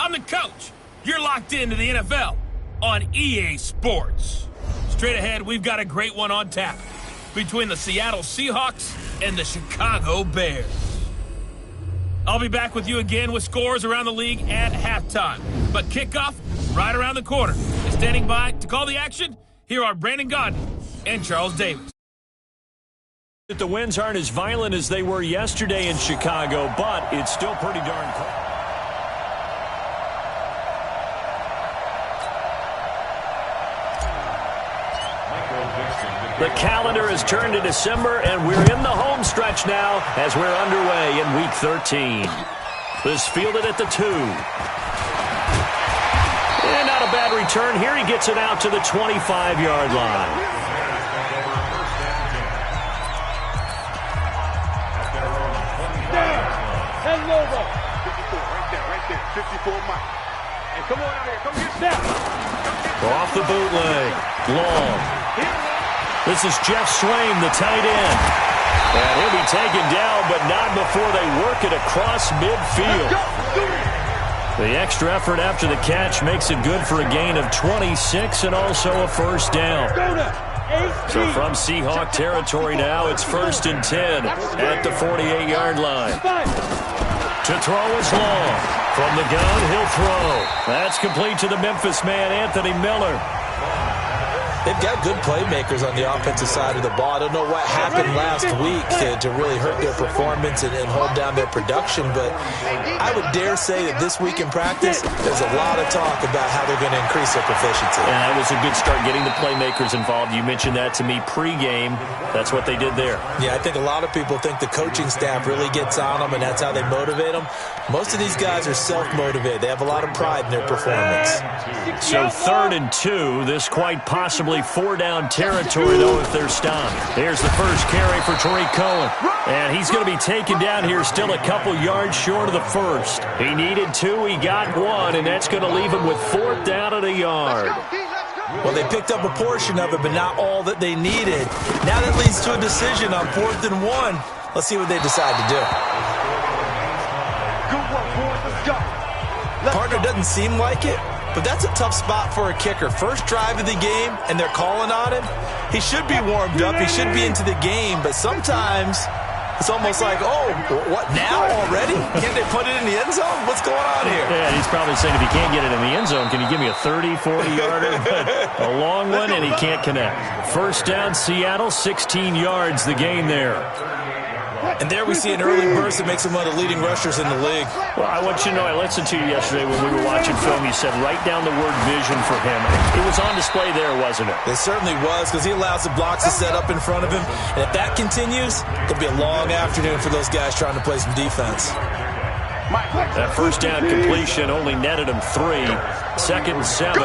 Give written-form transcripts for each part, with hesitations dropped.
I'm the coach. You're locked into the NFL on EA Sports. Straight ahead, we've got a great one on tap between the Seattle Seahawks and the Chicago Bears. I'll be back with you again with scores around the league at halftime. But kickoff right around the corner. And standing by to call the action, here are Brandon Gaudin and Charles Davis. The winds aren't as violent as they were yesterday in Chicago, but it's still pretty darn cold. The calendar has turned to December, and we're in the home stretch now as we're underway in Week 13. This fielded at the 2. And not a bad return here. He gets it out to the 25-yard line. Right there, 54 Mike. And come on out here, come get that. Off the bootleg. Long. This is Jeff Swain, the tight end. And he'll be taken down, but not before they work it across midfield. The extra effort after the catch makes it good for a gain of 26 and also a first down. So from Seahawk territory now, it's 1st and 10 at the 48-yard line. To throw is Long. From the gun, he'll throw. That's complete to the Memphis man, Anthony Miller. They've got good playmakers on the offensive side of the ball. I don't know what happened last week to really hurt their performance and hold down their production, but I would dare say that this week in practice, there's a lot of talk about how they're going to increase their proficiency. And that was a good start, getting the playmakers involved. You mentioned that to me pregame. That's what they did there. Yeah, I think a lot of people think the coaching staff really gets on them, and that's how they motivate them. Most of these guys are self-motivated. They have a lot of pride in their performance. So 3rd and 2, this quite possibly 4-down territory, though, if they're stopped. Here's the first carry for Tariq Cohen. And he's going to be taken down here, still a couple yards short of the first. He needed 2, he got 1, and that's going to leave him with 4th down at a yard. Well, they picked up a portion of it, but not all that they needed. Now that leads to a decision on 4th and 1. Let's see what they decide to do. Good work, boys. Let's go. Partner doesn't seem like it, but that's a tough spot for a kicker. First drive of the game, and they're calling on him. He should be warmed up. He should be into the game, but sometimes it's almost like, oh, what, now already? Can't they put it in the end zone? What's going on here? Yeah, he's probably saying if he can't get it in the end zone, can you give me a 30, 40-yarder? A long one, and he can't connect. First down, Seattle, 16 yards, the gain there. And there we see an early burst that makes him one of the leading rushers in the league. Well, I want you to know, I listened to you yesterday when we were watching film. You said write down the word vision for him. It was on display there, wasn't it? It certainly was, because he allows the blocks to set up in front of him. And if that continues, it'll be a long afternoon for those guys trying to play some defense. That first down completion only netted him 3. 2nd and 7.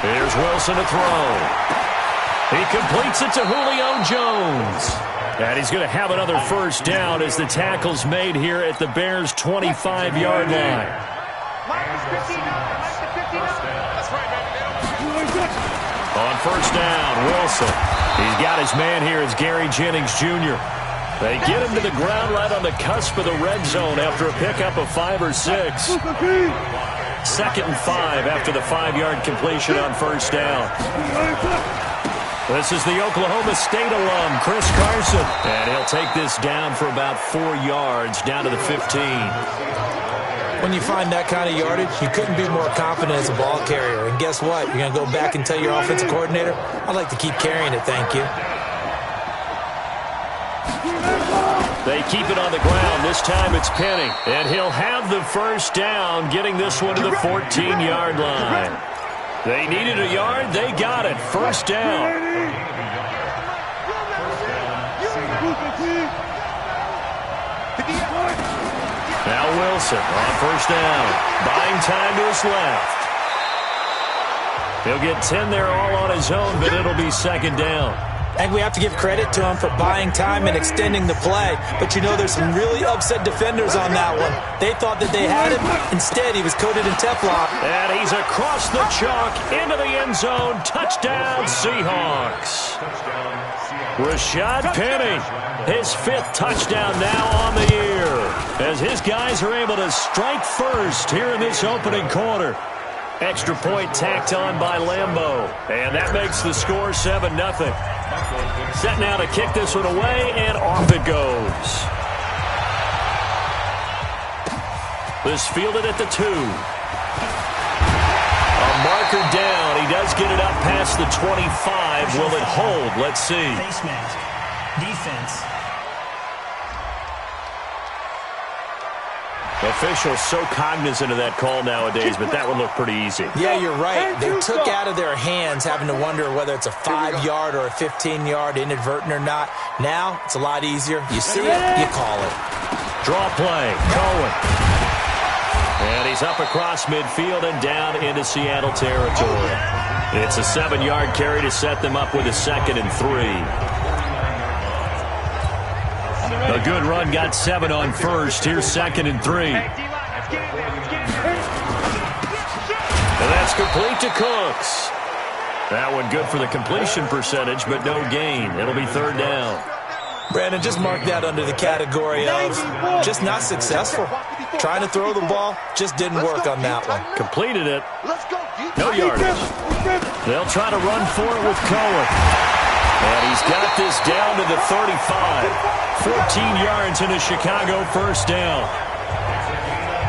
Here's Wilson to throw. He completes it to Julio Jones. And he's going to have another first down as the tackle's made here at the Bears' 25-yard line. On first down, Wilson. He's got his man here. It's Gary Jennings Jr. They get him to the ground right on the cusp of the red zone after a pickup of 5 or 6. 2nd and 5 after the 5-yard completion on first down. This is the Oklahoma State alum, Chris Carson. And he'll take this down for about 4 yards, down to the 15. When you find that kind of yardage, you couldn't be more confident as a ball carrier. And guess what? You're going to go back and tell your offensive coordinator, I'd like to keep carrying it, thank you. They keep it on the ground. This time it's Penny. And he'll have the first down, getting this one to the 14-yard line. They needed a yard. They got it. First down. Now Wilson on first down. Buying time to his left. He'll get 10 there all on his own, but it'll be 2nd down. I think we have to give credit to him for buying time and extending the play. But, you know, there's some really upset defenders on that one. They thought that they had him. Instead, he was coated in Teflon. And he's across the chalk into the end zone. Touchdown, Seahawks. Rashad Penny, his 5th touchdown now on the year, as his guys are able to strike first here in this opening quarter. Extra point tacked on by Lambeau, and that makes the score 7-0. Set now to kick this one away, and off it goes. This fielded at the 2. A marker down. He does get it up past the 25. Will it hold? Let's see. Face mask. Defense. Officials so cognizant of that call nowadays, but that one looked pretty easy. Yeah, you're right. They took out of their hands having to wonder whether it's a 5-yard or a 15-yard, inadvertent or not. Now, it's a lot easier. You see it, you call it. Draw play. Cohen. And he's up across midfield and down into Seattle territory. It's a 7-yard carry to set them up with a 2nd and 3. A good run got 7 on first. Here's 2nd and 3. And that's complete to Cooks. That one good for the completion percentage, but no gain. It'll be 3rd down. Brandon, just mark that under the category of just not successful. Trying to throw the ball, just didn't work on that one. Completed it. No yardage. They'll try to run for it with Cohen. And he's got this down to the 35. 14 yards in a Chicago 1st down.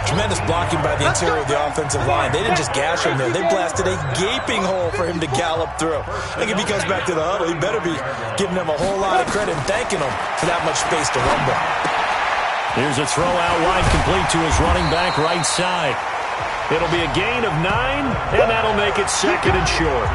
Tremendous blocking by the interior of the offensive line. They didn't just gash him there. They blasted a gaping hole for him to gallop through. I think if he comes back to the huddle, he better be giving them a whole lot of credit and thanking them for that much space to rumble. Here's a throw out wide, complete to his running back right side. It'll be a gain of 9, and that'll make it 2nd and short.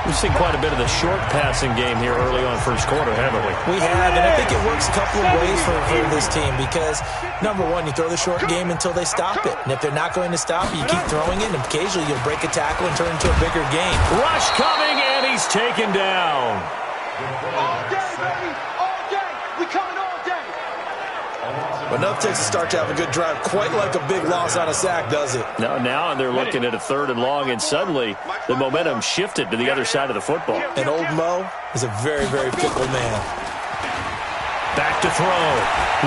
We've seen quite a bit of the short passing game here early on 1st quarter, haven't we? We have, and I think it works a couple of ways for this team because, number one, you throw the short game until they stop it. And if they're not going to stop it, you keep throwing it, and occasionally you'll break a tackle and turn it into a bigger game. Rush coming, and he's taken down. All day, baby! All day! We coming all day! But enough takes a start to have a good drive, quite like a big loss on a sack, does it? No, now they're looking at a 3rd and long, and suddenly the momentum shifted to the other side of the football. And old Mo is a very, very fickle man. Back to throw.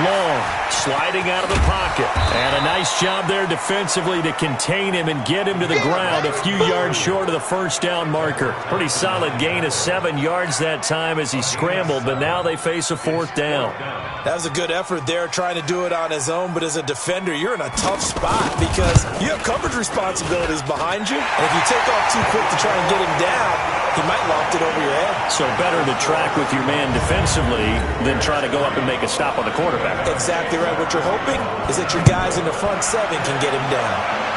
Long, sliding out of the pocket. And a nice job there defensively to contain him and get him to the ground a few yards short of the 1st down marker. Pretty solid gain of 7 yards that time as he scrambled, but now they face a 4th down. That was a good effort there, trying to do it on his own, but as a defender, you're in a tough spot because you have coverage responsibilities behind you, and if you take off too quick to try and get him down, he might loft it over your head. So better to track with your man defensively than try to go up and make a stop on the quarterback. Exactly right. What you're hoping is that your guys in the front 7 can get him down.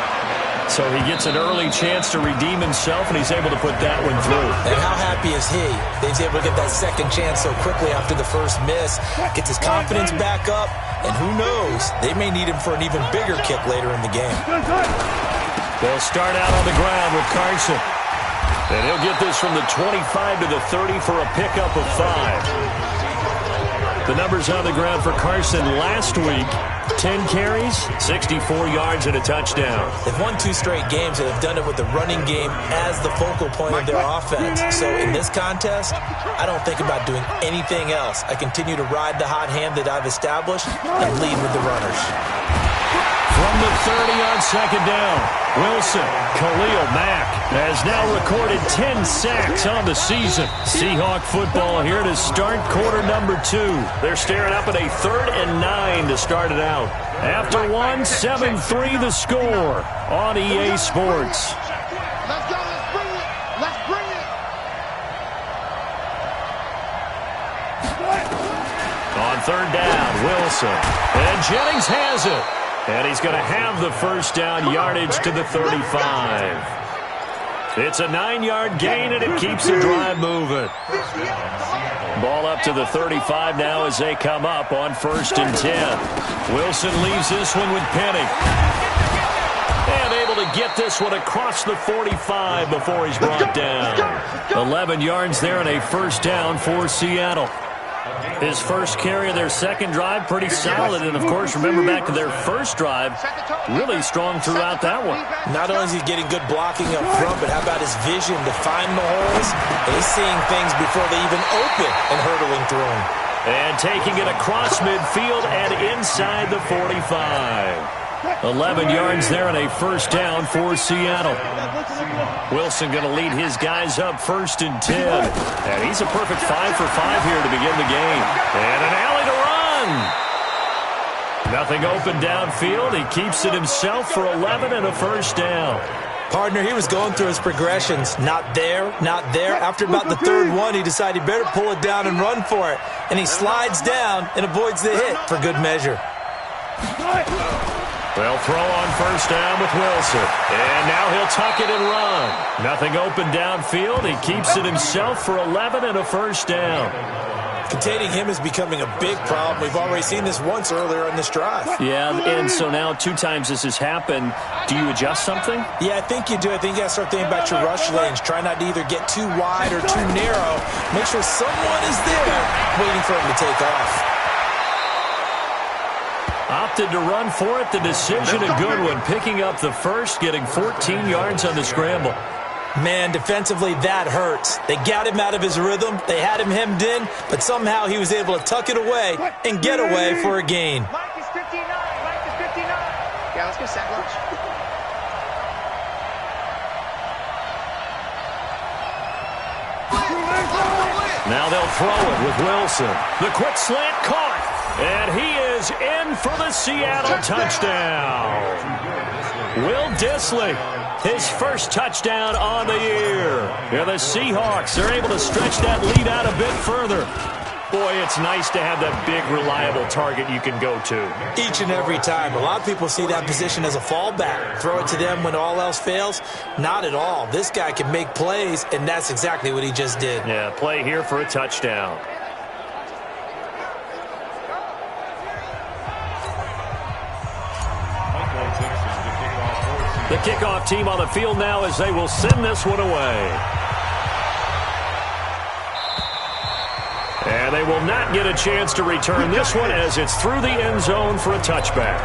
So he gets an early chance to redeem himself, and he's able to put that one through. And how happy is he that he's able to get that 2nd chance so quickly after the first miss, gets his confidence back up, and who knows, they may need him for an even bigger kick later in the game. They'll start out on the ground with Carson. And he'll get this from the 25 to the 30 for a pickup of 5. The numbers on the ground for Carson last week: 10 carries, 64 yards, and a touchdown. They've won 2 straight games, and they've done it with the running game as the focal point of their offense. So in this contest, I don't think about doing anything else. I continue to ride the hot hand that I've established and lead with the runners. From the 30 on 2nd down, Wilson, Khalil Mack has now recorded 10 sacks on the season. Seahawk football here to start quarter number 2. They're staring up at a 3rd and 9 to start it out. After 1, 7-3 the score on EA Sports. Let's go, let's bring it! Let's bring it! On 3rd down, Wilson. And Jennings has it. And he's going to have the 1st down, yardage to the 35. It's a 9-yard gain, and it keeps the drive moving. Ball up to the 35 now as they come up on 1st and 10. Wilson leaves this one with Penny. And unable to get this one across the 45 before he's brought down. 11 yards there and a first down for Seattle. His first carry of their second drive, pretty solid. And, of course, remember back to their first drive, really strong throughout that one. Not only is he getting good blocking up front, but how about his vision to find the holes? And he's seeing things before they even open and hurdling through them. And taking it across midfield and inside the 45. 11 yards there and a first down for Seattle. Wilson going to lead his guys up 1st and 10. And he's a perfect 5 for 5 here to begin the game. And an alley to run. Nothing open downfield. He keeps it himself for 11 and a first down. Partner, he was going through his progressions. Not there, not there. After about the third one, he decided he better pull it down and run for it. And he slides down and avoids the hit for good measure. They'll throw on first down with Wilson. And now he'll tuck it and run. Nothing open downfield. He keeps it himself for 11 and a first down. Containing him is becoming a big problem. We've already seen this once earlier in this drive. Yeah, and so now 2 times this has happened. Do you adjust something? Yeah, I think you do. I think you got to start thinking about your rush lanes. Try not to either get too wide or too narrow. Make sure someone is there waiting for him to take off. Opted to run for it. The decision, a good one. Picking up the first, getting 14 yards on the scramble. Man, defensively, that hurts. They got him out of his rhythm. They had him hemmed in, but somehow he was able to tuck it away and get away for a gain. Mike is 59. Mike is 59. Yeah, let's go sack lunch. Now they'll throw it with Wilson. The quick slant caught. And he is in for the Seattle touchdown. Will Dissly, his first touchdown on the year. Yeah, the Seahawks are able to stretch that lead out a bit further. Boy, it's nice to have that big, reliable target you can go to. Each and every time. A lot of people see that position as a fallback. Throw it to them when all else fails. Not at all. This guy can make plays, and that's exactly what he just did. Yeah, play here for a touchdown. The kickoff team on the field now as they will send this one away. And they will not get a chance to return this one as it's through the end zone for a touchback.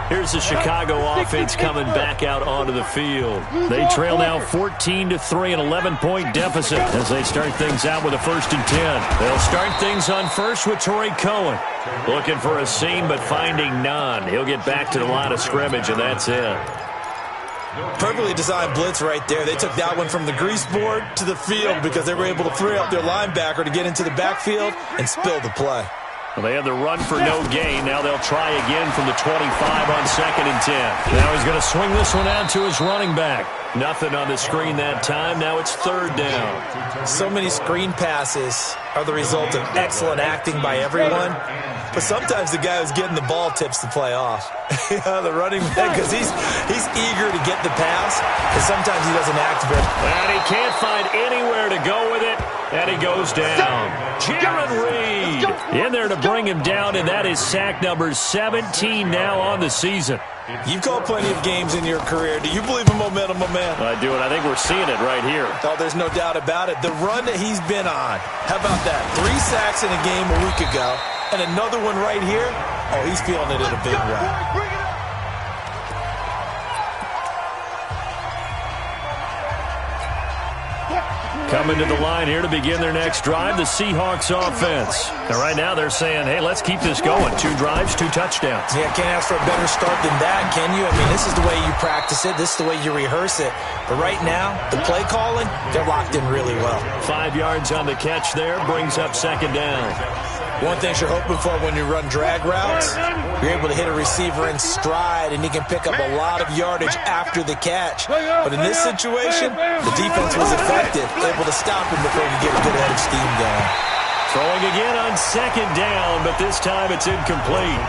Here's the Chicago offense coming back out onto the field. They trail now 14-3, an 11-point deficit as they start things out with a 1st and 10. They'll start things on first with Torrey Cohen. Looking for a seam but finding none. He'll get back to the line of scrimmage and that's it. Perfectly designed blitz right there. They took that one from the grease board to the field because they were able to free up their linebacker to get into the backfield and spill the play. Well, they had the run for no gain. Now they'll try again from the 25 on 2nd and 10. Now he's going to swing this one out to his running back. Nothing on the screen that time. Now it's 3rd down. So many screen passes are the result of excellent acting by everyone. But sometimes the guy who's getting the ball tips the play off. The running back, because he's eager to get the pass, and sometimes he doesn't act very. And he can't find anywhere to go with it, and he goes down. Jaron Reed in there to bring him down, and that is sack number 17 now on the season. You've called plenty of games in your career. Do you believe in momentum, my man? I do, and I think we're seeing it right here. Oh, there's no doubt about it. The run that he's been on. How about that? 3 sacks in a game a week ago, and another one right here. Oh, he's feeling it in a big way. Coming to the line here to begin their next drive, the Seahawks offense. And right now they're saying, hey, let's keep this going. 2 drives, 2 touchdowns. Yeah, can't ask for a better start than that, can you? I mean, this is the way you practice it. This is the way you rehearse it. But right now, the play calling, they're locked in really well. 5 yards on the catch there, brings up 2nd down. One thing you're hoping for when you run drag routes, you're able to hit a receiver in stride, and he can pick up a lot of yardage after the catch. But in this situation, the defense was effective, able to stop him before he could get a good head of steam going. Throwing again on 2nd down, but this time it's incomplete.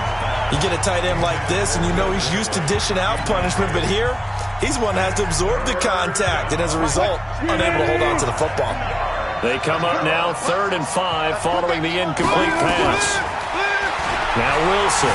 You get a tight end like this, and you know he's used to dishing out punishment, but here, he's one that has to absorb the contact, and as a result, unable to hold on to the football. They come up now 3rd and 5 following the incomplete pass. Now Wilson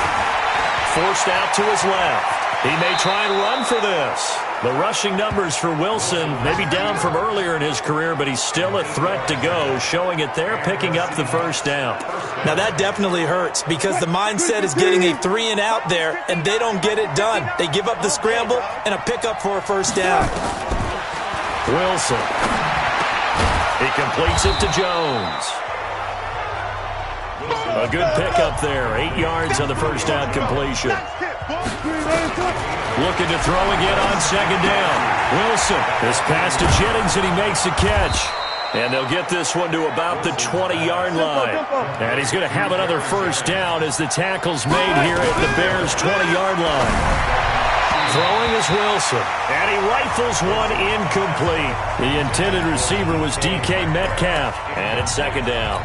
forced out to his left. He may try and run for this. The rushing numbers for Wilson may be down from earlier in his career, but he's still a threat to go, showing it there, picking up the first down. Now that definitely hurts because the mindset is getting a 3-and-out there, and they don't get it done. They give up the scramble and a pickup for a first down. Wilson. He completes it to Jones. A good pickup there. 8 yards on the first down completion. Looking to throw again on second down. Wilson. This pass to Jennings, and he makes a catch. And they'll get this one to about the 20-yard line. And he's going to have another first down as the tackle's made here at the Bears' 20-yard line. Throwing is Wilson. And he rifles one incomplete. The intended receiver was DK Metcalf. And it's second down.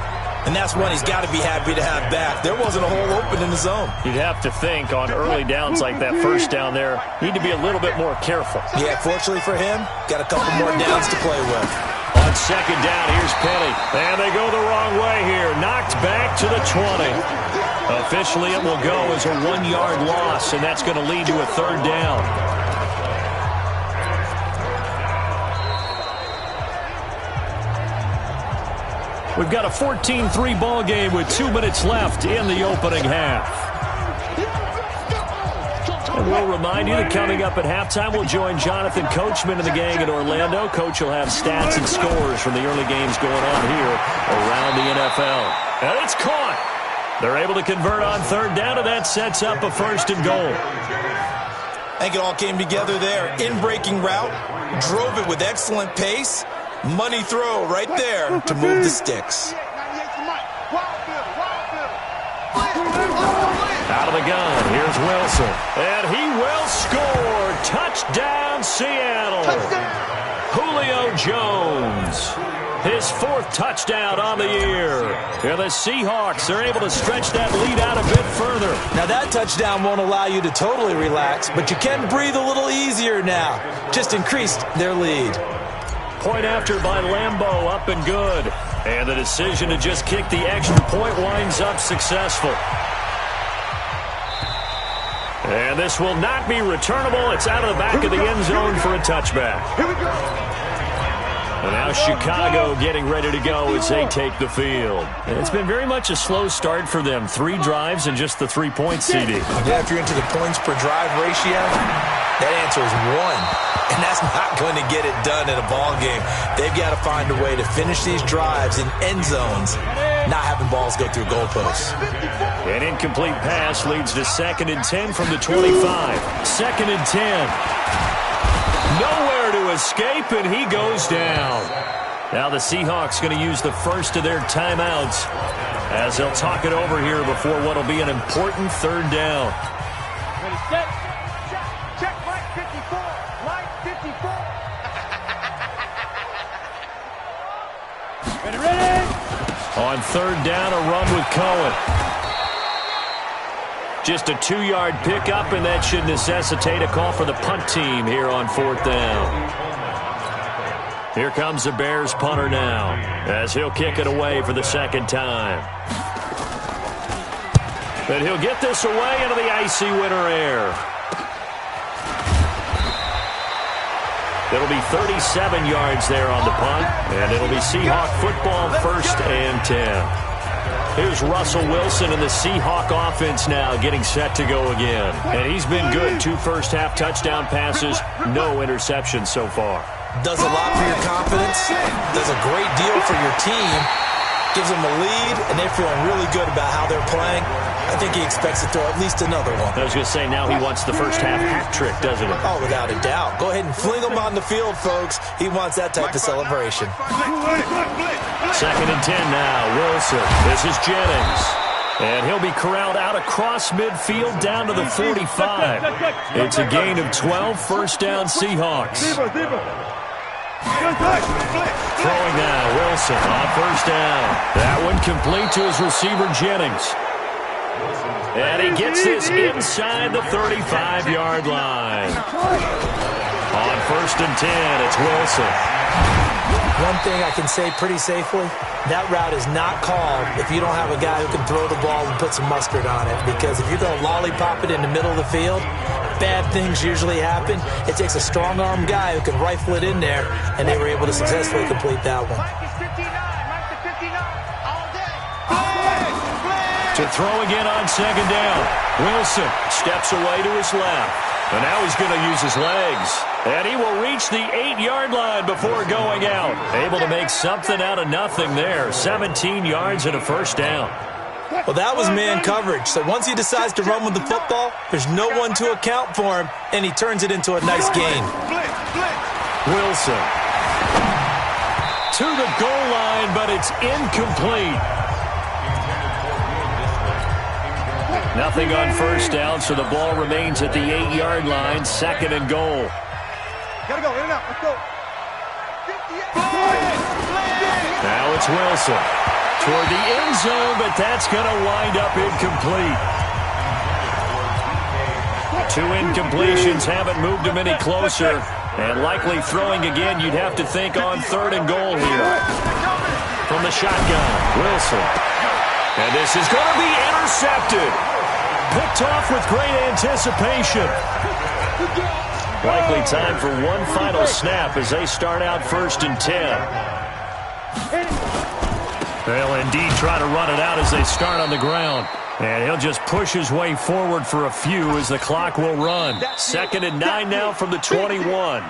And that's one he's got to be happy to have back. There wasn't a hole open in the zone. You'd have to think on early downs like that first down there, need to be a little bit more careful. Yeah, fortunately for him, got a couple more downs to play with. On second down, here's Penny. And they go the wrong way here. Knocked back to the 20. Officially, it will go as a 1-yard loss, and that's going to lead to a third down. We've got a 14-3 ball game with 2 minutes left in the opening half. And we'll remind you that coming up at halftime, we'll join Jonathan Coachman and the gang in Orlando. Coach will have stats and scores from the early games going on here around the NFL. And it's caught. They're able to convert on third down, and that sets up a first and goal. I think it all came together there. In-breaking route, drove it with excellent pace. Money throw right there to move the sticks. Out of the gun, here's Wilson. And he will score. Touchdown, Seattle. Julio Jones. His 4th touchdown on the year. And the Seahawks are able to stretch that lead out a bit further. Now that touchdown won't allow you to totally relax, but you can breathe a little easier now. Just increased their lead. Point after by Lambeau, up and good. And the decision to just kick the extra point winds up successful. And this will not be returnable. It's out of the back of the end zone for a touchback. Here we go. And now Chicago getting ready to go as they take the field. And it's been very much a slow start for them. 3 drives and just the 3-point CD. Yeah, if you're into the points per drive ratio, that answer is 1. And that's not going to get it done in a ball game. They've got to find a way to finish these drives in end zones, not having balls go through goalposts. An incomplete pass leads to 2nd and 10 from the 25. 2nd and 10. Nowhere to escape, and he goes down. Now the Seahawks going to use the first of their timeouts as they'll talk it over here before what will be an important third down. Ready, set. Check right 54. Right 54. Ready. On third down, a run with Cohen. Just a 2-yard pickup, and that should necessitate a call for the punt team here on 4th down. Here comes the Bears punter now as he'll kick it away for the 2nd time. But he'll get this away into the icy winter air. It'll be 37 yards there on the punt, and it'll be Seahawk football, 1st and 10. Here's Russell Wilson and the Seahawk offense now getting set to go again. And he's been good. 2 first-half touchdown passes, no interceptions so far. Does a lot for your confidence, does a great deal for your team, gives them a lead, and they're feeling really good about how they're playing. I think he expects to throw at least another one. I was going to say, now he wants the first-half hat trick, doesn't he? Oh, without a doubt. Go ahead and fling him on the field, folks. He wants that type of celebration. 2nd and 10 now. Wilson. This is Jennings. And he'll be corralled out across midfield down to the 45. It's a gain of 12, 1st down Seahawks. Throwing now, Wilson on 1st down. That one complete to his receiver, Jennings. And he gets this inside the 35-yard line. On 1st and 10, it's Wilson. One thing I can say pretty safely, that route is not called if you don't have a guy who can throw the ball and put some mustard on it. Because if you're going to lollipop it in the middle of the field, bad things usually happen. It takes a strong-arm guy who can rifle it in there, and they were able to successfully complete that one. To throw again on second down. Wilson steps away to his left. And now he's going to use his legs. And he will reach the 8-yard line before going out. Able to make something out of nothing there. 17 yards and a first down. Well, that was man coverage. So once he decides to run with the football, there's no one to account for him, and he turns it into a nice gain. Wilson to the goal line, but it's incomplete. Nothing on first down, so the ball remains at the 8-yard line, second and goal. Gotta go, in and out, let's go. Now it's Wilson toward the end zone, but that's going to wind up incomplete. 2 incompletions haven't moved him any closer, and likely throwing again, you'd have to think on third and goal here. From the shotgun, Wilson. And this is going to be intercepted. Picked off with great anticipation. Likely time for one final snap as they start out 1st and 10. They'll indeed try to run it out as they start on the ground. And he'll just push his way forward for a few as the clock will run. 2nd and 9 now from the 21.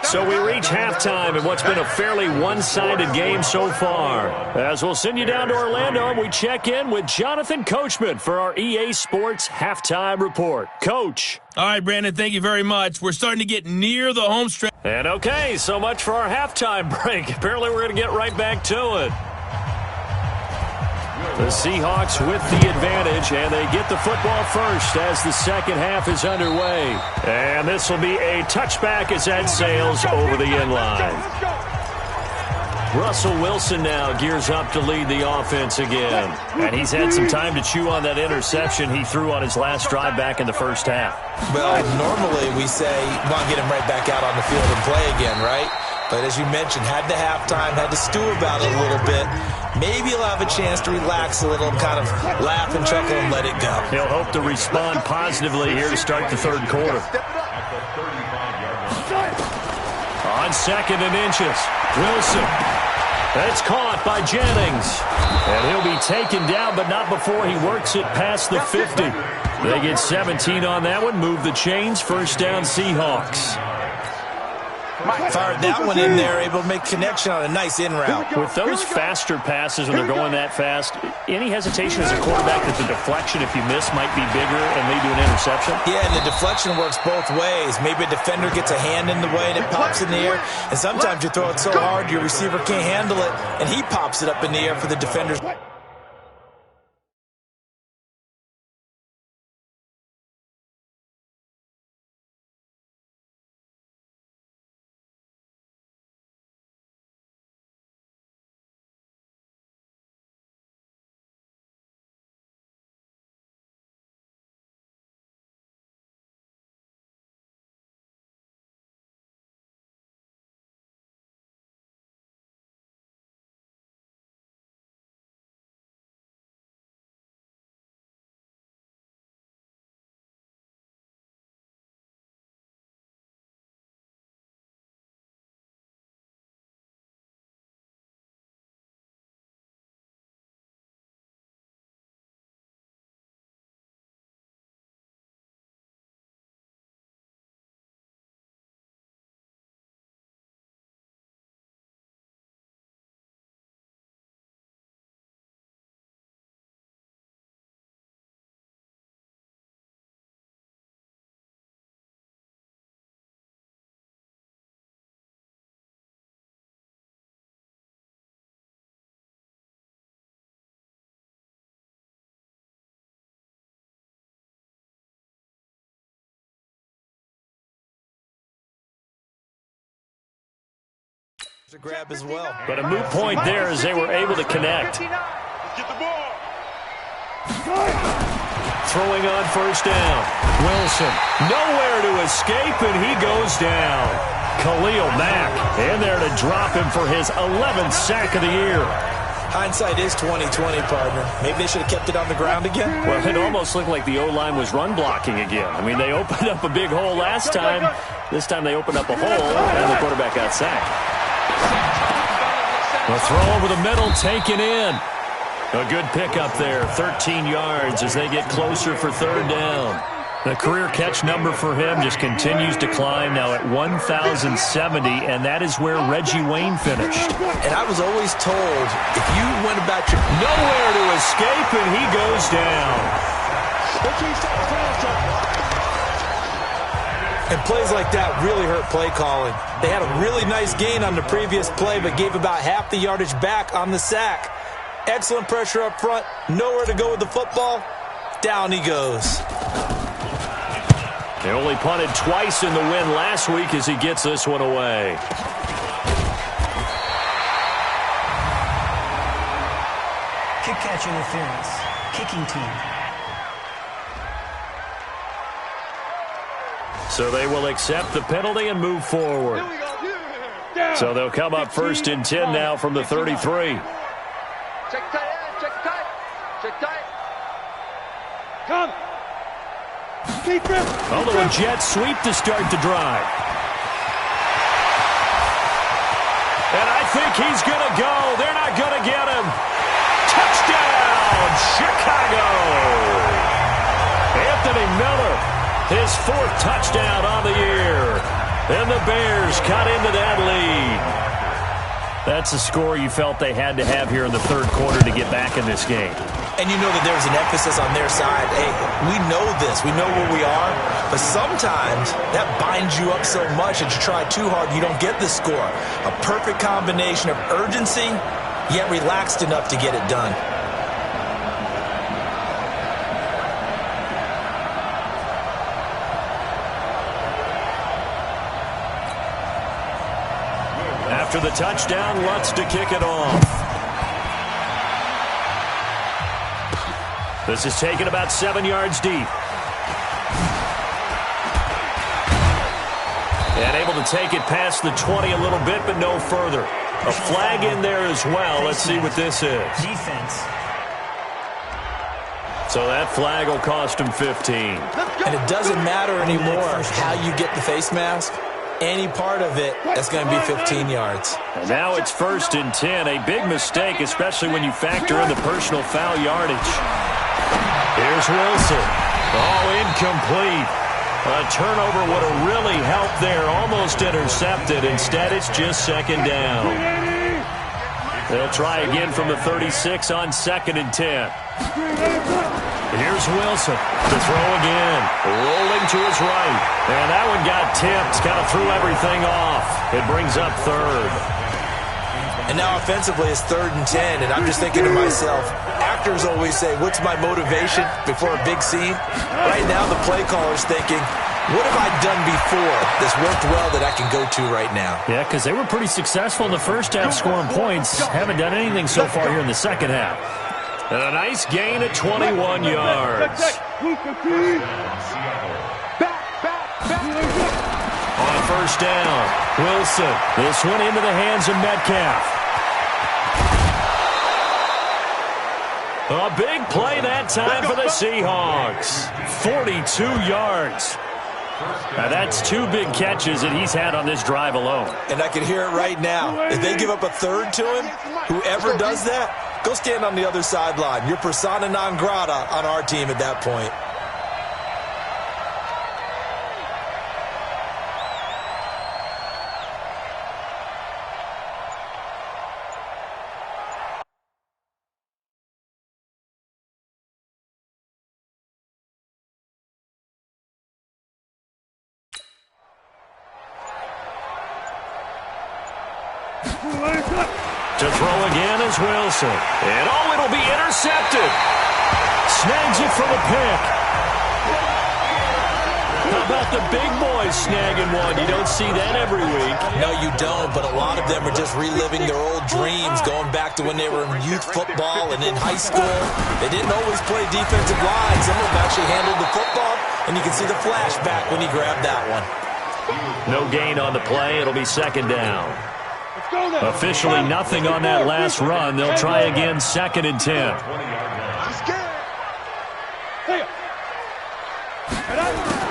So we reach halftime in what's been a fairly one-sided game so far. As we'll send you down to Orlando, and we check in with Jonathan Coachman for our EA Sports Halftime Report. Coach. All right, Brandon, thank you very much. We're starting to get near the home stretch. And okay, so much for our halftime break. Apparently we're going to get right back to it. The Seahawks with the advantage, and they get the football first as the second half is underway. And this will be a touchback as that sails over the end line. Russell Wilson now gears up to lead the offense again. And he's had some time to chew on that interception he threw on his last drive back in the first half. Well, normally we say, want to get him right back out on the field and play again, right? But as you mentioned, had the halftime, had to stew about it a little bit. Maybe he'll have a chance to relax a little and kind of laugh and chuckle and let it go. He'll hope to respond positively here to start the third quarter. On 2nd and inches, Wilson. It's caught by Jennings. And he'll be taken down, but not before he works it past the 50. They get 17 on that one, move the chains, first down Seahawks. Fired that one in there, able to make connection on a nice in route. With those faster passes when they're going that fast, any hesitation as a quarterback that the deflection, if you miss, might be bigger and lead to an interception? Yeah, and the deflection works both ways. Maybe a defender gets a hand in the way and it pops in the air. And sometimes you throw it so hard your receiver can't handle it, and he pops it up in the air for the defender's. To grab as well. But a moot point there as they were able to connect. Get the ball. Throwing on first down. Wilson nowhere to escape, and he goes down. Khalil Mack in there to drop him for his 11th sack of the year. Hindsight is 20/20, partner. Maybe they should have kept it on the ground again. Well, it almost looked like the O-line was run blocking again. I mean, they opened up a big hole last time. This time they opened up a hole, and the quarterback got sacked. A throw over the middle, taken in. A good pickup there, 13 yards as they get closer for third down. The career catch number for him just continues to climb, now at 1,070, and that is where Reggie Wayne finished. And I was always told, if you went about your... Nowhere to escape, and he goes down. And plays like that really hurt play calling. They had a really nice gain on the previous play, but gave about half the yardage back on the sack. Excellent pressure up front, nowhere to go with the football. Down he goes. They only punted twice in the win last week as he gets this one away. Kick catch interference. Kicking team. So they will accept the penalty and move forward. So they'll come up first and 10 now from the 33. Check tight, check tight, check tight. Come. Although a jet sweep to start the drive. And I think he's going to go. They're not going to get him. Touchdown, Chicago. Anthony Miller, his 4th touchdown on the year. And the Bears cut into that lead. That's a score you felt they had to have here in the third quarter to get back in this game. And you know that there's an emphasis on their side. Hey, we know this. We know where we are. But sometimes that binds you up so much that you try too hard, you don't get the score. A perfect combination of urgency, yet relaxed enough to get it done. After the touchdown, Lutz to kick it off. This is taken about 7 yards deep. And able to take it past the 20 a little bit, but no further. A flag in there as well. Let's see what this is. Defense. So that flag will cost him 15. And it doesn't matter anymore how you get the face mask. Any part of it, that's going to be 15 yards. And now it's 1st and 10. A big mistake, especially when you factor in the personal foul yardage. Here's Wilson. Oh, incomplete. A turnover would have really helped there. Almost intercepted. Instead, it's just 2nd down. They'll try again from the 36 on 2nd and 10. Here's Wilson to throw again. Rolling to his right. And that one got tipped. Kind of threw everything off. It brings up 3rd. And now offensively it's 3rd and 10. And I'm just thinking to myself, actors always say, what's my motivation before a big scene? Right now the play caller's thinking, what have I done before that's worked well that I can go to right now? Yeah, because they were pretty successful in the first half scoring points. Haven't done anything so far here in the second half. And a nice gain at 21 yards. On 1st down, Wilson. This one into the hands of Metcalf. A big play that time for the Seahawks. 42 yards. Now that's 2 big catches that he's had on this drive alone. And I can hear it right now. If they give up a 3rd to him, whoever does that, go stand on the other sideline. You're persona non grata on our team at that point. To throw again is Wilson. And oh, it'll be intercepted. Snags it for the pick. How about the big boys snagging one? You don't see that every week. No, you don't, but a lot of them are just reliving their old dreams, going back to when they were in youth football and in high school. They didn't always play defensive line. Some of them actually handled the football, and you can see the flashback when he grabbed that one. No gain on the play. It'll be 2nd down. Officially nothing on that last run. They'll try again, 2nd and 10.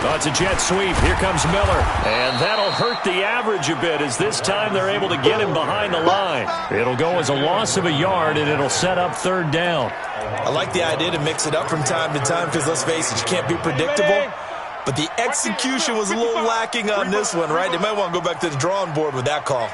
Oh, it's a jet sweep. Here comes Miller. And that'll hurt the average a bit as this time they're able to get him behind the line. It'll go as a loss of a yard, and it'll set up 3rd down. I like the idea to mix it up from time to time because, let's face it, you can't be predictable. But the execution was a little lacking on this one, right? They might want to go back to the drawing board with that call.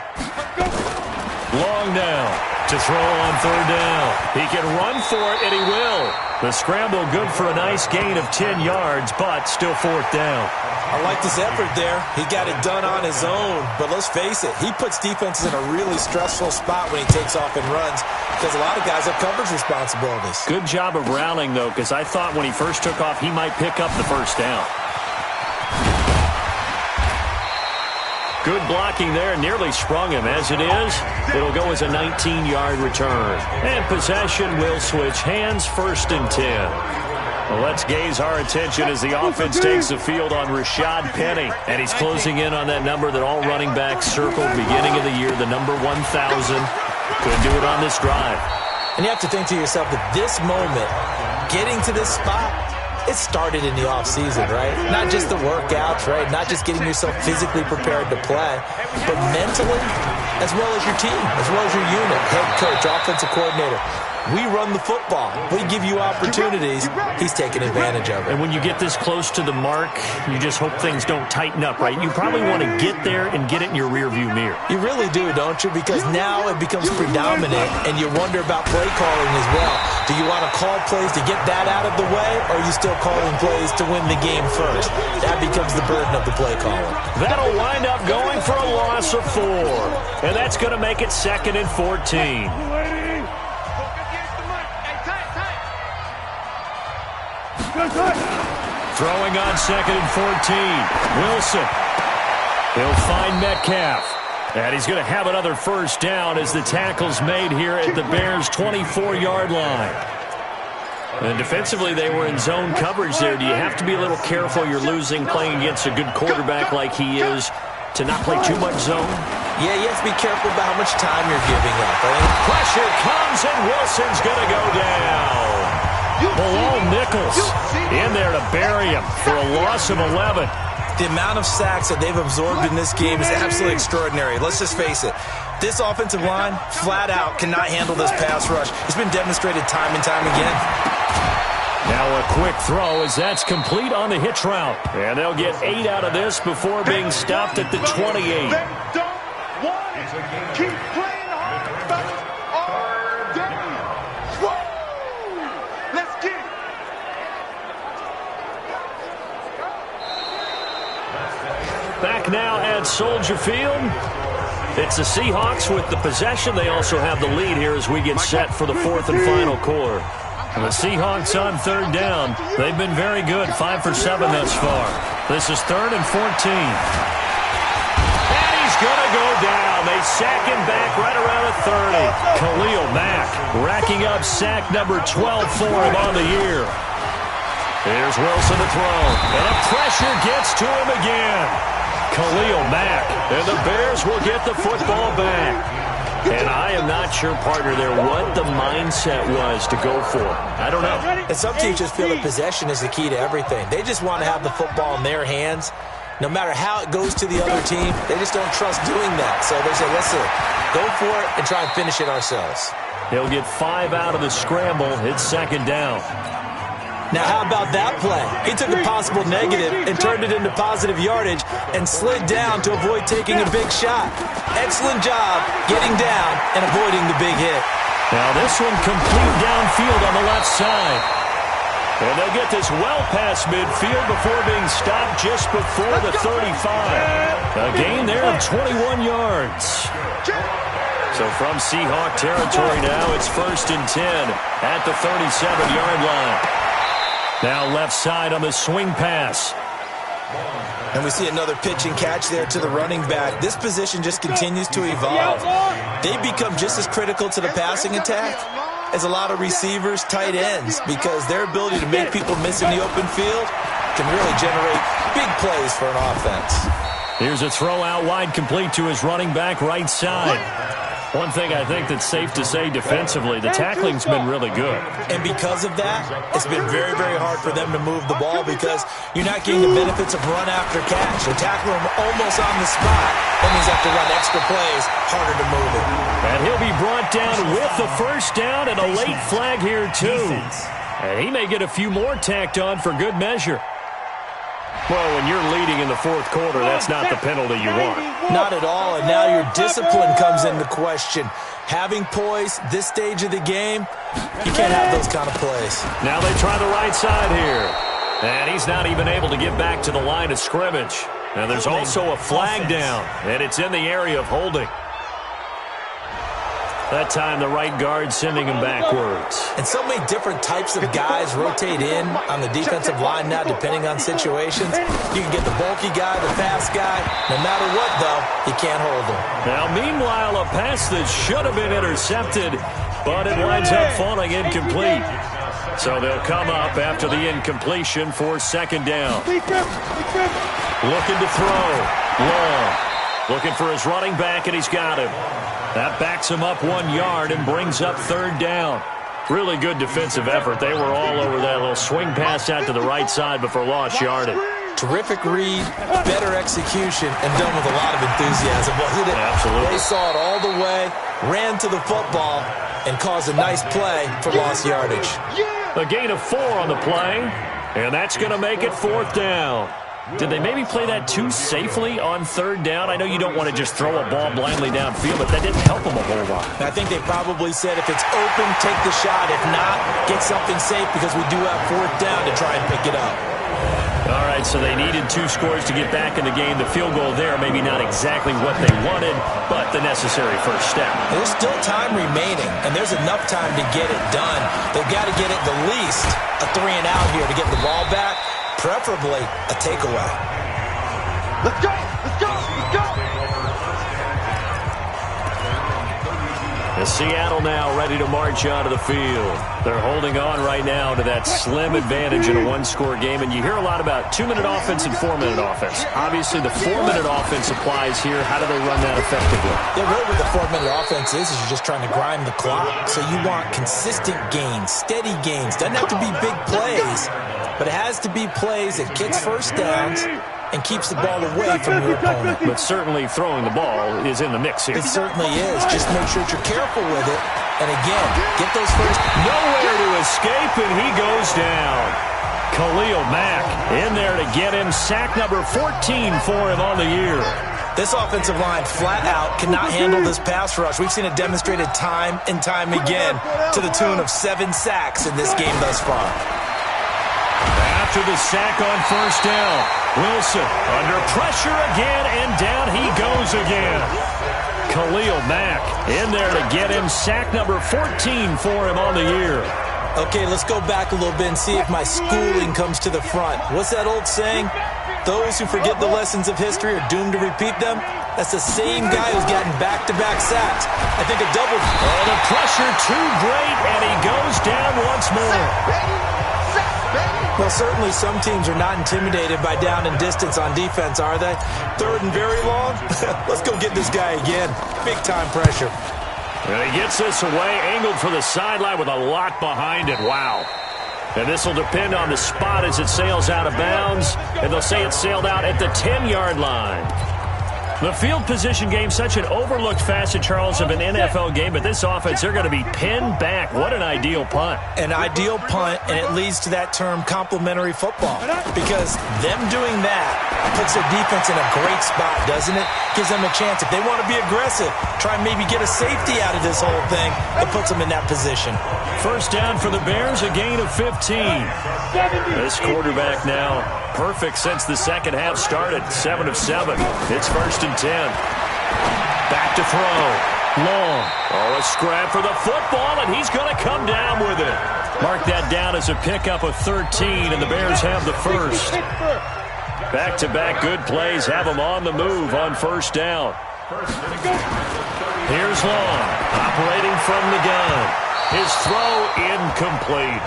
Long down to throw on 3rd down. He can run for it, and he will. The scramble good for a nice gain of 10 yards, but still 4th down. I like this effort there. He got it done on his own. But let's face it, he puts defenses in a really stressful spot when he takes off and runs because a lot of guys have coverage responsibilities. Good job of rallying, though, because I thought when he first took off, he might pick up the 1st down. Good blocking there, nearly sprung him. As it is, it'll go as a 19-yard return. And possession will switch hands, 1st and 10. Well, let's gaze our attention as the offense takes the field on Rashad Penny. And he's closing in on that number that all running backs circled beginning of the year, the number 1,000. Couldn't do it on this drive. And you have to think to yourself, at this moment, getting to this spot, it started in the offseason, right? Not just the workouts, right? Not just getting yourself physically prepared to play, but mentally, as well as your team, as well as your unit, head coach, offensive coordinator. We run the football. We give you opportunities. He's taking advantage of it. And when you get this close to the mark, you just hope things don't tighten up, right? You probably want to get there and get it in your rearview mirror. You really do, don't you? Because now it becomes predominant, and you wonder about play calling as well. Do you want to call plays to get that out of the way, or are you still calling plays to win the game first? That becomes the burden of the play calling. That'll wind up going for a loss of 4. And that's going to make it 2nd and 14. Throwing on 2nd and 14. Wilson. He'll find Metcalf. And he's going to have another 1st down as the tackle's made here at the Bears' 24-yard line. And defensively, they were in zone coverage there. Do you have to be a little careful? You're losing playing against a good quarterback like he is to not play too much zone? Yeah, you have to be careful about how much time you're giving up. Pressure comes, and Wilson's going to go down. Below Nichols in there to bury him for a loss of 11. The amount of sacks that they've absorbed in this game is absolutely extraordinary. Let's just face it. This offensive line, flat out, cannot handle this pass rush. It's been demonstrated time and time again. Now a quick throw as that's complete on the hitch route. And they'll get 8 out of this before being stopped at the 28. They don't want it. Keep playing hard. All day. Woo! Let's get it. Back now at Soldier Field. It's the Seahawks with the possession. They also have the lead here as we get set for the 4th and final quarter. And the Seahawks on 3rd down. They've been very good, 5 for 7 thus far. This is 3rd and 14. And he's going to go down. They sack him back right around the 30. Khalil Mack racking up sack number 12 for him on the year. Here's Wilson to throw. And the pressure gets to him again. Khalil Mack. And the Bears will get the football back. And I am not sure, partner, there what the mindset was to go for. I don't know. And some teams just feel that possession is the key to everything. They just want to have the football in their hands. No matter how it goes to the other team, they just don't trust doing that. So they say, listen, go for it and try and finish it ourselves. He'll get 5 out of the scramble. It's 2nd down. Now, how about that play? He took a possible negative and turned it into positive yardage and slid down to avoid taking a big shot. Excellent job getting down and avoiding the big hit. Now this one complete downfield on the left side. And they'll get this well past midfield before being stopped just before the 35. A gain there of 21 yards. So from Seahawk territory now, it's 1st and 10 at the 37-yard line. Now left side on the swing pass. And we see another pitch and catch there to the running back. This position just continues to evolve. They become just as critical to the passing attack as a lot of receivers, tight ends, because their ability to make people miss in the open field can really generate big plays for an offense. Here's a throw out wide complete to his running back right side. One thing I think that's safe to say defensively, the tackling's been really good. And because of that, it's been very, very hard for them to move the ball because you're not getting the benefits of run after catch. They're tackling him almost on the spot. That means they have to run extra plays, harder to move it. And he'll be brought down with the first down and a late flag here, too. And he may get a few more tacked on for good measure. Well, when you're leading in the fourth quarter, that's not the penalty you want. Not at all, and now your discipline comes into question. Having poise this stage of the game, you can't have those kind of plays. Now they try the right side here. And he's not even able to get back to the line of scrimmage. Now there's also a flag down, and it's in the area of holding. That time, the right guard sending him backwards. And so many different types of guys rotate in on the defensive line now, depending on situations. You can get the bulky guy, the fast guy. No matter what, though, you can't hold him. Now, meanwhile, a pass that should have been intercepted, but it winds up falling incomplete. So they'll come up after the incompletion for second down. Looking to throw. Long. Looking for his running back, and he's got him. That backs him up 1 yard and brings up third down. Really good defensive effort. They were all over that little swing pass out to the right side before lost yardage. Terrific read, better execution, and done with a lot of enthusiasm, wasn't it? Absolutely. They saw it all the way, ran to the football, and caused a nice play for lost yardage. A gain of 4 on the play, and that's going to make it fourth down. Did they maybe play that too safely on third down? I know you don't want to just throw a ball blindly downfield, but that didn't help them a whole lot. I think they probably said if it's open, take the shot. If not, get something safe because we do have fourth down to try and pick it up. All right, so they needed 2 scores to get back in the game. The field goal there, maybe not exactly what they wanted, but the necessary first step. There's still time remaining, and there's enough time to get it done. They've got to get at the least a 3-and-out here to get the ball back. Preferably a takeaway. Let's go! Let's go! Let's go! As Seattle now ready to march onto the field. They're holding on right now to that slim advantage in a one-score game, and you hear a lot about 2-minute offense and 4-minute offense. Obviously, the 4-minute offense applies here. How do they run that effectively? Yeah, really what the 4-minute offense is you're just trying to grind the clock. So you want consistent gains, steady gains. Doesn't have to be big plays, but it has to be plays that gets first downs and keeps the ball away from your opponent. But certainly throwing the ball is in the mix here. It certainly is. Just make sure that you're careful with it. And again, get those first. Nowhere to escape, and he goes down. Khalil Mack in there to get him. Sack number 14 for him on the year. This offensive line flat out cannot handle this pass rush. We've seen it demonstrated time and time again to the tune of 7 sacks in this game thus far. After the sack on first down, Wilson under pressure again, and down he goes again. Khalil Mack in there to get him. Sack number 14 for him on the year. Okay, let's go back a little bit and see if my schooling comes to the front. What's that old saying? Those who forget the lessons of history are doomed to repeat them. That's the same guy who's gotten back-to-back sacks. I think a double. Oh, the pressure too great, and he goes down once more. Well, certainly some teams are not intimidated by down and distance on defense, are they? Third and very long? Let's go get this guy again. Big-time pressure. And he gets this away, angled for the sideline with a lot behind it. Wow. And this will depend on the spot as it sails out of bounds. And they'll say it sailed out at the 10-yard line. The field position game, such an overlooked facet, Charles, of an NFL game, but this offense, they're going to be pinned back. What an ideal punt. An ideal punt, and it leads to that term complementary football. Because them doing that puts their defense in a great spot, doesn't it? Gives them a chance. If they want to be aggressive, try and maybe get a safety out of this whole thing, it puts them in that position. First down for the Bears, a gain of 15. This quarterback now perfect since the second half started. 7 of 7. It's first and 10. Back to throw. Long. Oh, a scrap for the football, and he's going to come down with it. Mark that down as a pickup of 13, and the Bears have the first. Back-to-back good plays have them on the move on first down. Here's Long, operating from the gun. His throw incomplete.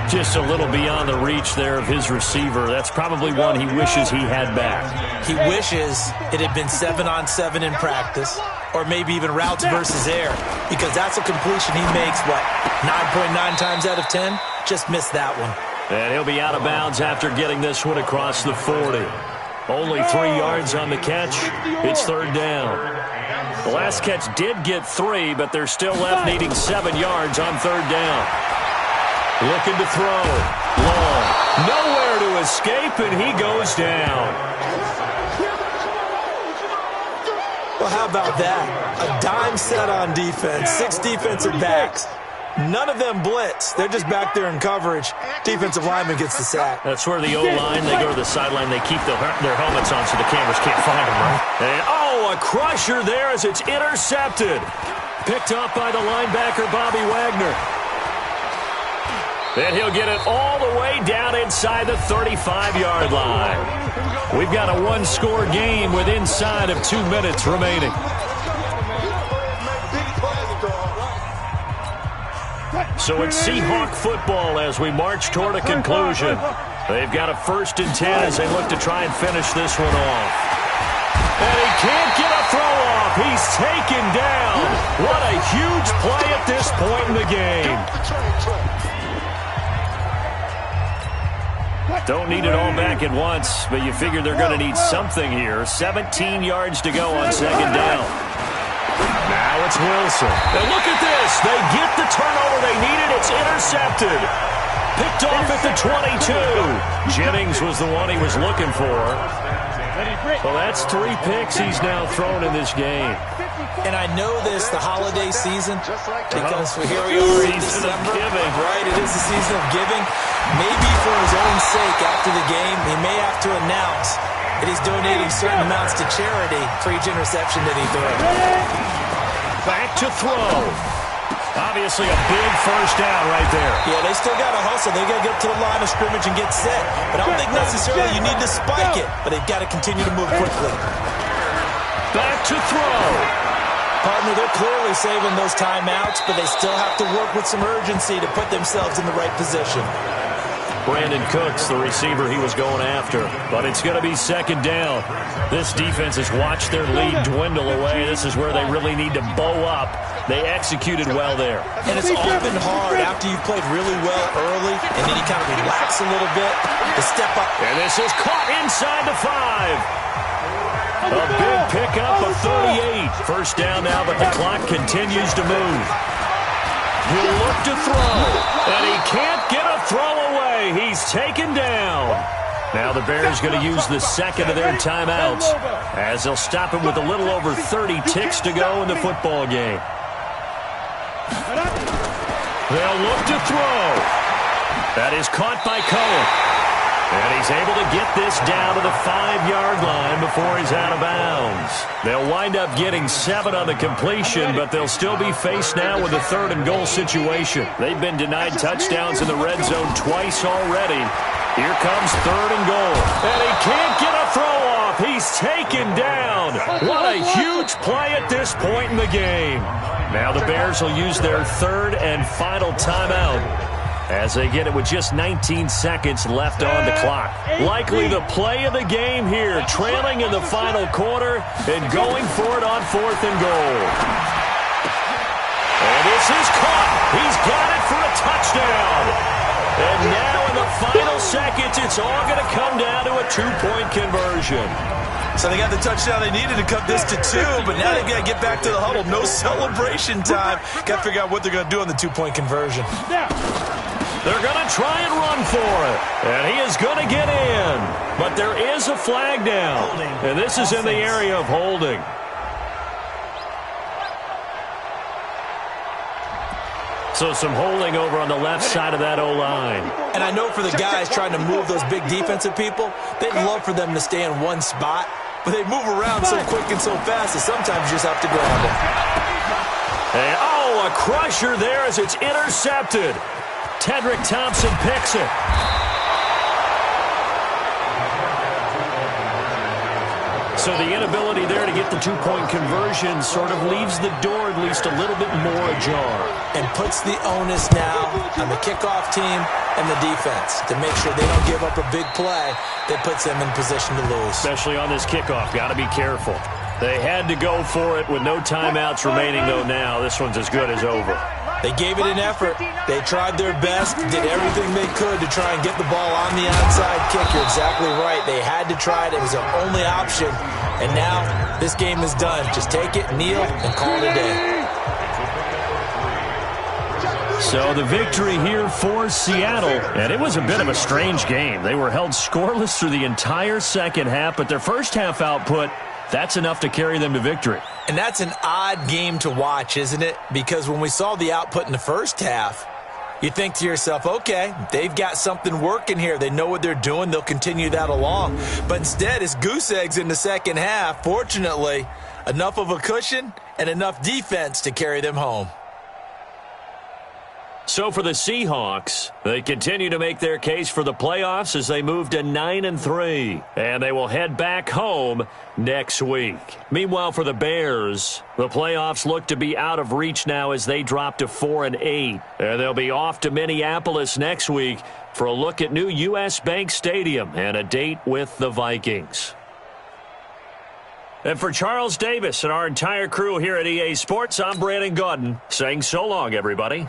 Just a little beyond the reach there of his receiver. That's probably one he wishes he had back. He wishes it had been 7-on-7 in practice, or maybe even routes versus air, because that's a completion he makes, 9.9 times out of 10? Just missed that one. And he'll be out of bounds after getting this one across the 40. Only 3 yards on the catch. It's third down. The last catch did get 3, but they're still left needing 7 yards on third down. Looking to throw. Long. Nowhere to escape, and he goes down. Well, how about that? A dime set on defense, 6 defensive backs. None of them blitz. They're just back there in coverage. Defensive lineman gets the sack. That's where the O-line, they go to the sideline, they keep their helmets on so the cameras can't find them, right? And, a crusher there as it's intercepted. Picked up by the linebacker, Bobby Wagner. And he'll get it all the way down inside the 35-yard line. We've got a one-score game with inside of 2 minutes remaining. So it's Seahawk football as we march toward a conclusion. They've got a 1st and 10 as they look to try and finish this one off. And he can't get a throw off. He's taken down. What a huge play at this point in the game. Don't need it all back at once, but you figure they're going to need something here. 17 yards to go on second down. Now it's Wilson. And look at this. They get the turnover they needed. It's intercepted. Picked off at the 22. Jennings was the one he was looking for. Well, that's 3 picks he's now thrown in this game. And I know this, the holiday season, because here we are in December. Right, it is the season of giving. Maybe for his own sake after the game, he may have to announce that he's donating certain amounts to charity for each interception that he throws. Back to throw. Obviously a big first down right there. Yeah, they still got to hustle. They got to get to the line of scrimmage and get set. But I don't think necessarily you need to spike it. But they've got to continue to move quickly. Back to throw. Partner, they're clearly saving those timeouts, but they still have to work with some urgency to put themselves in the right position. Brandon Cooks, the receiver he was going after. But it's going to be second down. This defense has watched their lead dwindle away. This is where they really need to bow up. They executed well there. And it's often hard after you've played really well early, and then you kind of relax a little bit to step up. And this is caught inside the 5. A big pickup of 38. First down now, but the clock continues to move. He'll look to throw, and he can't get a throw away. He's taken down. Now the Bears going to use the second of their timeouts as they'll stop him with a little over 30 ticks to go in the football game. They'll look to throw. That is caught by Cohen. And he's able to get this down to the 5-yard line before he's out of bounds. They'll wind up getting 7 on the completion, but they'll still be faced now with a 3rd and goal situation. They've been denied touchdowns in the red zone twice already. Here comes 3rd and goal. And he can't get a throw off. He's taken down. What a huge play at this point in the game. Now the Bears will use their 3rd and final timeout as they get it with just 19 seconds left on the clock. Likely the play of the game here, trailing in the final quarter and going for it on 4th and goal. And this is caught. He's got it for a touchdown. And now in the final seconds, it's all going to come down to a 2-point conversion. So they got the touchdown they needed to cut this to 2, but now they've got to get back to the huddle. No celebration time. Got to figure out what they're going to do on the 2-point conversion. They're going to try and run for it. And he is going to get in. But there is a flag down. And this is in the area of holding. So some holding over on the left side of that O-line. And I know for the guys trying to move those big defensive people, they'd love for them to stay in one spot. But they move around so quick and so fast that sometimes you just have to grab them. And, a crusher there as it's intercepted. Tedrick Thompson picks it. So the inability there to get the 2-point conversion sort of leaves the door at least a little bit more ajar. And puts the onus now on the kickoff team and the defense to make sure they don't give up a big play that puts them in position to lose. Especially on this kickoff. Got to be careful. They had to go for it with no timeouts remaining, though now. This one's as good as over. They gave it an effort. They tried their best, did everything they could to try and get the ball on the onside kick. You're exactly right. They had to try it. It was their only option. And now this game is done. Just take it, kneel, and call it a day. So the victory here for Seattle, and it was a bit of a strange game. They were held scoreless through the entire second half, but their first half output, that's enough to carry them to victory. And that's an odd game to watch, isn't it? Because when we saw the output in the first half, you think to yourself, okay, they've got something working here. They know what they're doing. They'll continue that along. But instead, it's goose eggs in the second half. Fortunately, enough of a cushion and enough defense to carry them home. So for the Seahawks, they continue to make their case for the playoffs as they move to 9-3, and they will head back home next week. Meanwhile, for the Bears, the playoffs look to be out of reach now as they drop to 4-8, and they'll be off to Minneapolis next week for a look at new U.S. Bank Stadium and a date with the Vikings. And for Charles Davis and our entire crew here at EA Sports, I'm Brandon Gaudin saying so long, everybody.